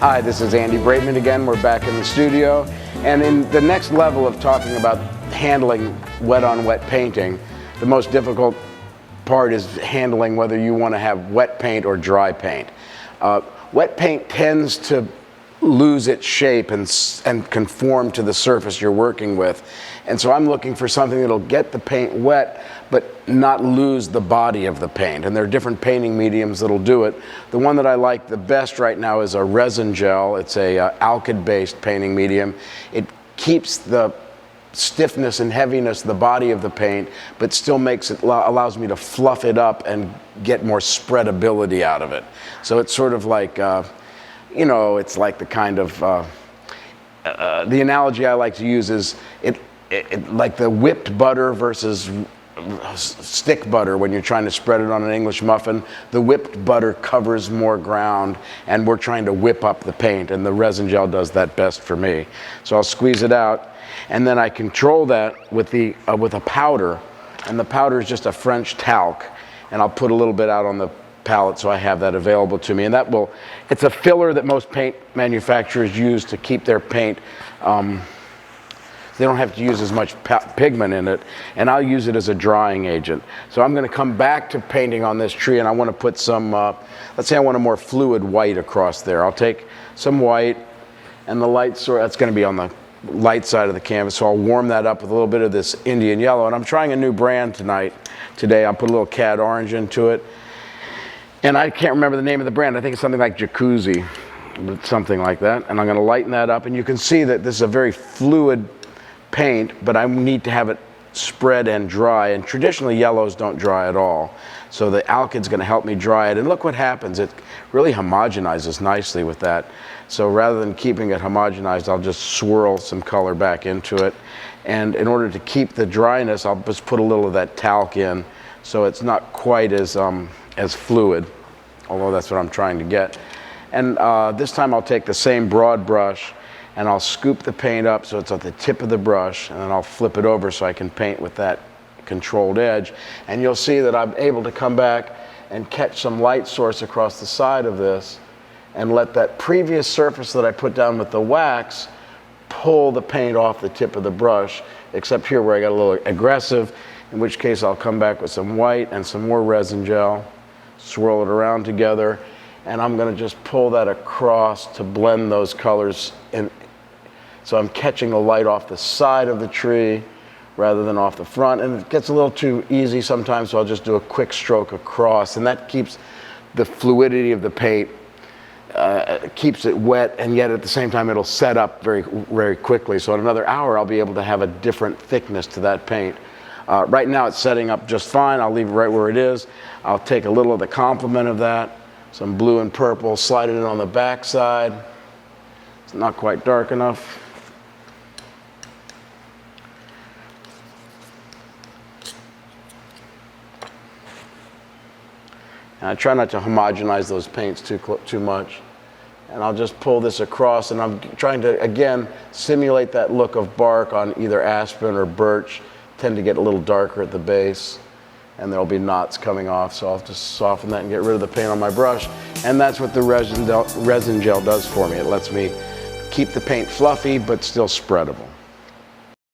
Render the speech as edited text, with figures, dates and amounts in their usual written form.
Hi, this is Andy Braitman again. We're back in the studio. And in the next level of talking about handling wet-on-wet painting, the most difficult part is handling whether you want to have wet paint or dry paint. Wet paint tends to lose its shape and conform to the surface you're working with. And so I'm looking for something that'll get the paint wet but not lose the body of the paint. And there are different painting mediums that'll do it. The one that I like the best right now is a resin gel. It's a alkyd-based painting medium. It keeps the stiffness and heaviness of the body of the paint, but still allows me to fluff it up and get more spreadability out of it. So it's sort of like, you know, it's like the kind of, the analogy I like to use is like the whipped butter versus stick butter. When you're trying to spread it on an English muffin, the whipped butter covers more ground, and we're trying to whip up the paint, and the resin gel does that best for me. So I'll squeeze it out, and then I control that with a powder, and the powder is just a French talc, and I'll put a little bit out on the palette so I have that available to me. And that will, it's a filler that most paint manufacturers use to keep their paint, they don't have to use as much pigment in it, and I'll use it as a drying agent. So I'm going to come back to painting on this tree, and I want to put some, let's say I want a more fluid white across there. I'll take some white, and the light source, that's going to be on the light side of the canvas, so I'll warm that up with a little bit of this Indian yellow. And I'm trying a new brand today. I'll put a little cad orange into it. And I can't remember the name of the brand. I think it's something like Jacuzzi, something like that. And I'm going to lighten that up, and you can see that this is a very fluid paint, but I need to have it spread and dry, and traditionally yellows don't dry at all. So the alkyd's going to help me dry it, and look what happens. It really homogenizes nicely with that. So rather than keeping it homogenized, I'll just swirl some color back into it. And in order to keep the dryness, I'll just put a little of that talc in, so it's not quite as fluid, although that's what I'm trying to get. And this time I'll take the same broad brush, and I'll scoop the paint up so it's at the tip of the brush, and then I'll flip it over so I can paint with that controlled edge. And you'll see that I'm able to come back and catch some light source across the side of this and let that previous surface that I put down with the wax pull the paint off the tip of the brush, except here where I got a little aggressive, in which case I'll come back with some white and some more resin gel, swirl it around together, and I'm going to just pull that across to blend those colors in. So I'm catching the light off the side of the tree rather than off the front, and it gets a little too easy sometimes, so I'll just do a quick stroke across, and that keeps the fluidity of the paint, keeps it wet, and yet at the same time it'll set up very, very quickly. So in another hour I'll be able to have a different thickness to that paint. Right now it's setting up just fine. I'll leave it right where it is. I'll take a little of the complement of that, some blue and purple, slide it in on the back side. It's not quite dark enough. And I try not to homogenize those paints too much. And I'll just pull this across, and I'm trying to, again, simulate that look of bark on either aspen or birch. Tend to get a little darker at the base, and there'll be knots coming off, so I'll just soften that and get rid of the paint on my brush. And that's what the resin gel does for me. It lets me keep the paint fluffy but still spreadable.